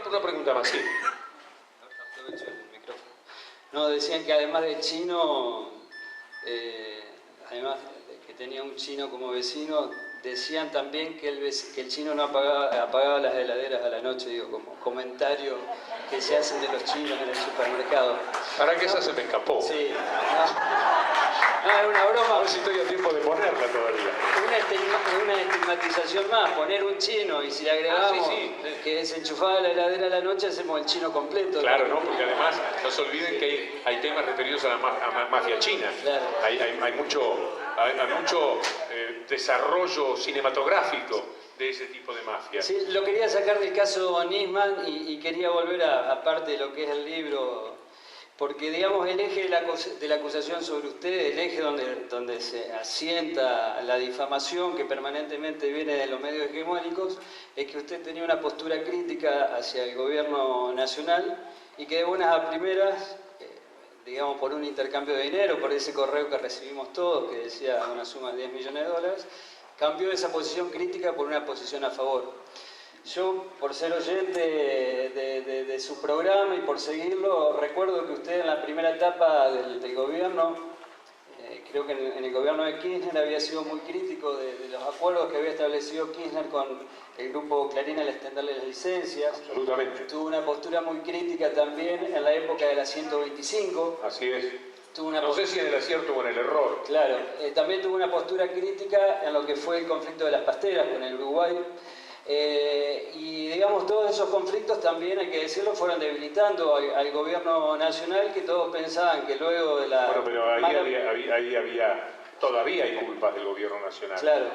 Una pregunta más, sí. Aprovecho el micrófono. No, decían que además del chino, además de que tenía un chino como vecino, decían también que el chino no apagaba las heladeras a la noche, digo, como comentario que se hacen de los chinos en el supermercado. Para que esa se me escapó. Sí. No, es una broma. A ver si estoy a tiempo de ponerla todavía. Una estigmatización más, poner un chino y si le agregamos que desenchufada la heladera a la noche, hacemos el chino completo. Claro, ¿no? Porque además no se olviden que hay temas referidos a la mafia china. Claro. Hay mucho desarrollo cinematográfico de ese tipo de mafia. Sí, lo quería sacar del caso Nisman y quería volver a parte de lo que es el libro, porque digamos el eje de la acusación sobre usted, el eje donde se asienta la difamación que permanentemente viene de los medios hegemónicos, es que usted tenía una postura crítica hacia el gobierno nacional y que de buenas a primeras, digamos por un intercambio de dinero, por ese correo que recibimos todos que decía una suma de $10 millones, cambió esa posición crítica por una posición a favor. Yo, por ser oyente de su programa y por seguirlo, recuerdo que usted en la primera etapa del gobierno, creo que en el gobierno de Kirchner había sido muy crítico de los acuerdos que había establecido Kirchner con el grupo Clarín al extenderle las licencias. Absolutamente. Tuvo una postura muy crítica también en la época de la 125. Así es. No sé si en el acierto o en el error. Claro, también tuvo una postura crítica en lo que fue el conflicto de las pasteras con el Uruguay. Y digamos, todos esos conflictos también, hay que decirlo, fueron debilitando al gobierno nacional, que todos pensaban que luego de la... Bueno, pero todavía hay culpas del gobierno nacional. Claro.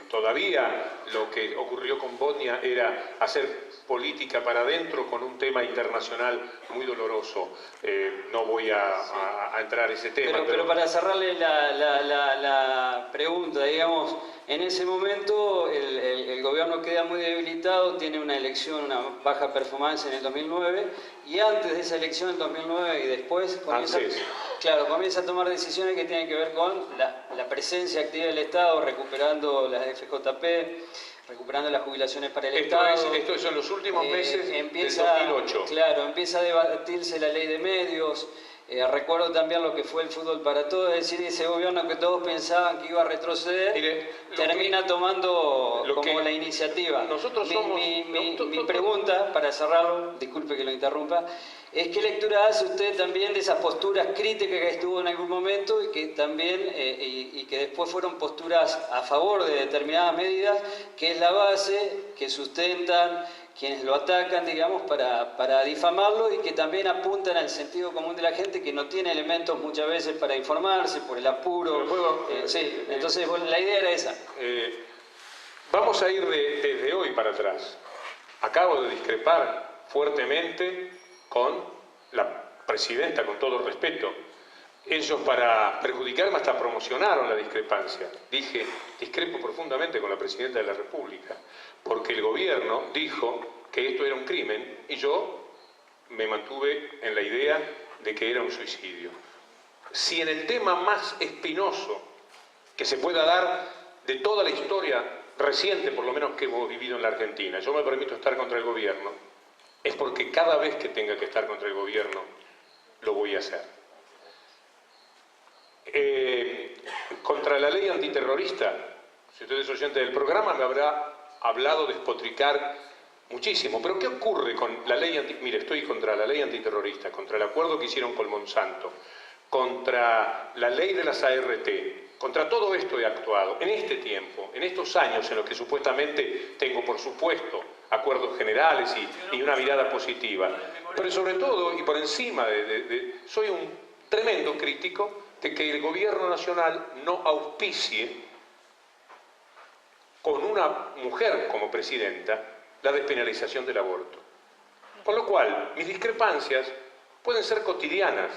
Todavía lo que ocurrió con Bosnia era hacer política para adentro con un tema internacional muy doloroso. No voy a entrar en ese tema. Pero para cerrarle la pregunta, digamos, en ese momento el gobierno queda muy debilitado, tiene una elección, una baja performance en el 2009, y antes de esa elección en 2009 y después comienza a tomar decisiones que tienen que ver con la presencia activa del Estado, recuperando las FJP, recuperando las jubilaciones para el Estado. Esto son los últimos meses del 2008. Claro, empieza a debatirse la ley de medios. Recuerdo también lo que fue el fútbol para todos, es decir, ese gobierno que todos pensaban que iba a retroceder, termina tomando como la iniciativa. Nosotros mi pregunta, para cerrarlo, disculpe que lo interrumpa, es qué lectura hace usted también de esas posturas críticas que estuvo en algún momento y que también, y que después fueron posturas a favor de determinadas medidas, que es la base que sustentan quienes lo atacan, digamos, para difamarlo y que también apuntan al sentido común de la gente que no tiene elementos muchas veces para informarse por el apuro. Entonces, bueno, la idea era esa. Vamos a ir desde hoy para atrás. Acabo de discrepar fuertemente con la presidenta, con todo respeto. Ellos, para perjudicarme, hasta promocionaron la discrepancia. Dije, discrepo profundamente con la presidenta de la República, porque el gobierno dijo que esto era un crimen y yo me mantuve en la idea de que era un suicidio. Si en el tema más espinoso que se pueda dar de toda la historia reciente, por lo menos que hemos vivido en la Argentina, yo me permito estar contra el gobierno, es porque cada vez que tenga que estar contra el gobierno, lo voy a hacer. Contra la ley antiterrorista, si usted es oyente del programa, me habrá hablado de despotricar muchísimo. Pero ¿qué ocurre con la ley Mire, estoy contra la ley antiterrorista, contra el acuerdo que hicieron con Monsanto, contra la ley de las ART, contra todo esto he actuado en este tiempo, en estos años en los que supuestamente tengo, por supuesto, acuerdos generales y una mirada positiva. Pero sobre todo, y por encima soy un tremendo crítico de que el gobierno nacional no auspicie con una mujer como presidenta la despenalización del aborto. Con lo cual, mis discrepancias pueden ser cotidianas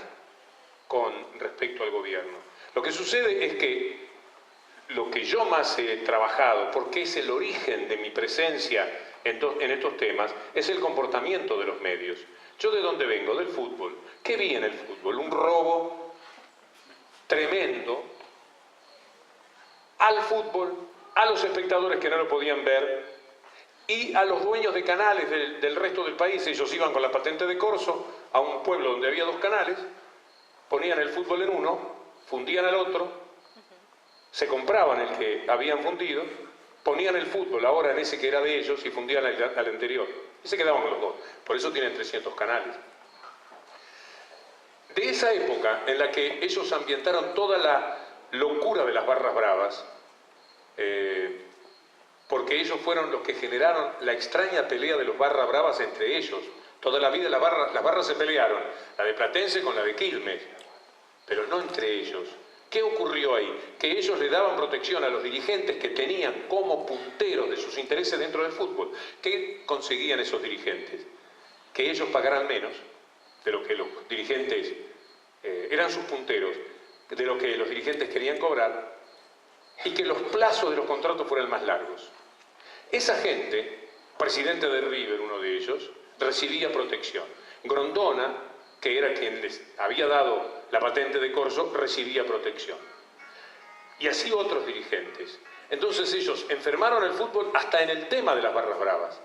con respecto al gobierno. Lo que sucede es que lo que yo más he trabajado, porque es el origen de mi presencia en estos temas, es el comportamiento de los medios. ¿Yo de dónde vengo? Del fútbol. ¿Qué vi en el fútbol? Un robo tremendo al fútbol, a los espectadores que no lo podían ver, y a los dueños de canales del resto del país. Ellos iban con la patente de corso a un pueblo donde había 2 canales, ponían el fútbol en uno, fundían al otro, se compraban el que habían fundido, ponían el fútbol ahora en ese que era de ellos y fundían al anterior. Y se quedaban con los 2. Por eso tienen 300 canales. De esa época en la que ellos ambientaron toda la locura de las barras bravas, porque ellos fueron los que generaron la extraña pelea de los barras bravas entre ellos. Toda la vida las barras se pelearon, la de Platense con la de Quilmes, pero no entre ellos. ¿Qué ocurrió ahí? Que ellos le daban protección a los dirigentes que tenían como punteros de sus intereses dentro del fútbol. ¿Qué conseguían esos dirigentes? Que ellos pagaran menos de lo que los dirigentes eran sus punteros, de lo que los dirigentes querían cobrar, y que los plazos de los contratos fueran más largos. Esa gente, presidente de River, uno de ellos, recibía protección. Grondona, que era quien les había dado la patente de corso, recibía protección. Y así otros dirigentes. Entonces ellos enfermaron el fútbol hasta en el tema de las barras bravas.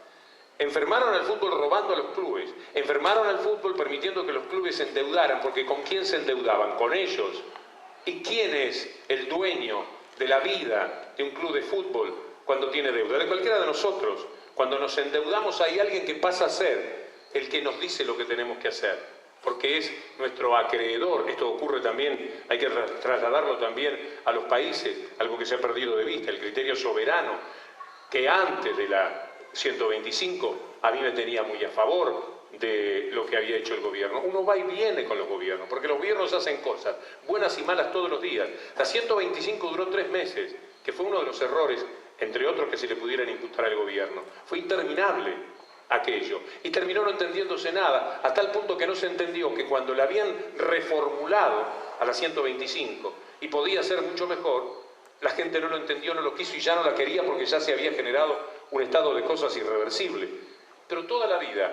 Enfermaron al fútbol robando a los clubes. Enfermaron al fútbol permitiendo que los clubes se endeudaran, porque ¿con quién se endeudaban? Con ellos. ¿Y quién es el dueño de la vida de un club de fútbol cuando tiene deuda? De cualquiera de nosotros. Cuando nos endeudamos hay alguien que pasa a ser el que nos dice lo que tenemos que hacer, porque es nuestro acreedor. Esto ocurre también, hay que trasladarlo también a los países, algo que se ha perdido de vista, el criterio soberano, que antes de la 125 a mí me tenía muy a favor de lo que había hecho el gobierno. Uno va y viene con los gobiernos, porque los gobiernos hacen cosas buenas y malas todos los días. La 125 duró 3 meses, que fue uno de los errores, entre otros, que se le pudieran imputar al gobierno. Fue interminable aquello, y terminó no entendiéndose nada, a tal punto que no se entendió que cuando la habían reformulado a la 125 y podía ser mucho mejor, la gente no lo entendió, no lo quiso y ya no la quería, porque ya se había generado un estado de cosas irreversible. Pero toda la vida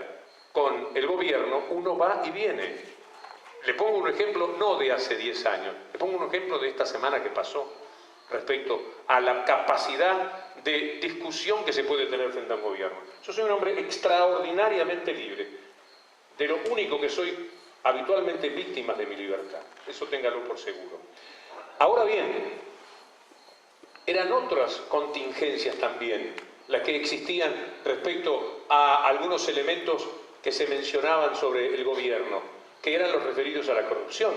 con el gobierno uno va y viene. Le pongo un ejemplo no de hace 10 años, le pongo un ejemplo de esta semana que pasó respecto a la capacidad de discusión que se puede tener frente a un gobierno. Yo soy un hombre extraordinariamente libre. De lo único que soy habitualmente víctima de mi libertad. Eso téngalo por seguro. Ahora bien, eran otras contingencias también las que existían respecto a algunos elementos que se mencionaban sobre el gobierno, que eran los referidos a la corrupción.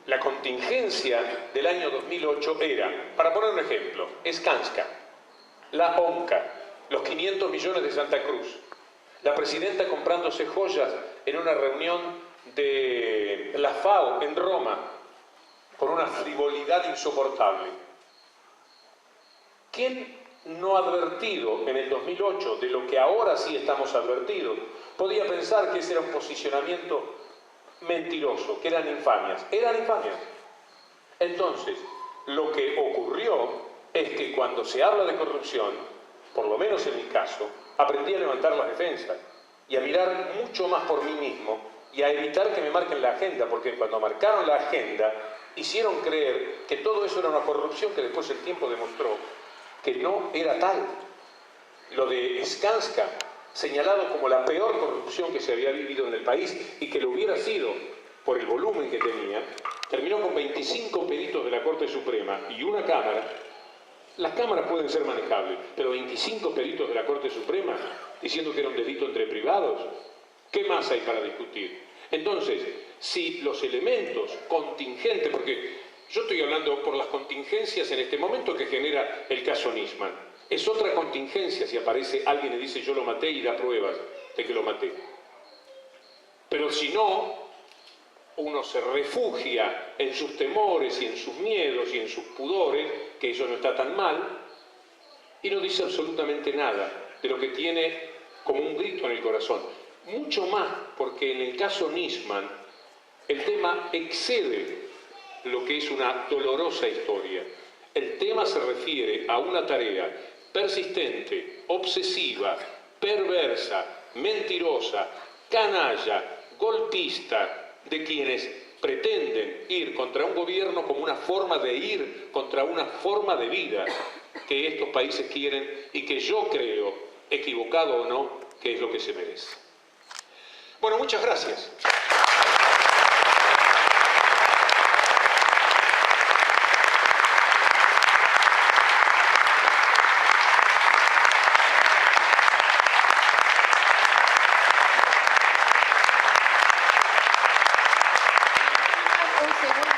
La contingencia del año 2008 era, para poner un ejemplo, Skanska, la ONCA, los 500 millones de Santa Cruz, la presidenta comprándose joyas en una reunión de la FAO en Roma, con una frivolidad insoportable. ¿Quién no advertido en el 2008 de lo que ahora sí estamos advertidos podía pensar que ese era un posicionamiento mentiroso, que eran infamias? Eran infamias. Entonces, lo que ocurrió es que cuando se habla de corrupción, por lo menos en mi caso, aprendí a levantar las defensas y a mirar mucho más por mí mismo y a evitar que me marquen la agenda, porque cuando marcaron la agenda hicieron creer que todo eso era una corrupción que después el tiempo demostró que no era tal. Lo de Skanska, señalado como la peor corrupción que se había vivido en el país y que lo hubiera sido por el volumen que tenía, terminó con 25 peritos de la Corte Suprema y una Cámara. Las cámaras pueden ser manejables, pero 25 peritos de la Corte Suprema diciendo que era un delito entre privados. ¿Qué más hay para discutir? Entonces, si los elementos contingentes, porque yo estoy hablando por las contingencias en este momento que genera el caso Nisman, es otra contingencia si aparece alguien y dice yo lo maté y da pruebas de que lo maté. Pero si no, uno se refugia en sus temores y en sus miedos y en sus pudores, que eso no está tan mal, y no dice absolutamente nada de lo que tiene como un grito en el corazón. Mucho más porque en el caso Nisman el tema excede lo que es una dolorosa historia. El tema se refiere a una tarea persistente, obsesiva, perversa, mentirosa, canalla, golpista, de quienes pretenden ir contra un gobierno como una forma de ir contra una forma de vida. que estos países quieren y que yo creo, equivocado o no, que es lo que se merece. Bueno, muchas gracias. Un segundo.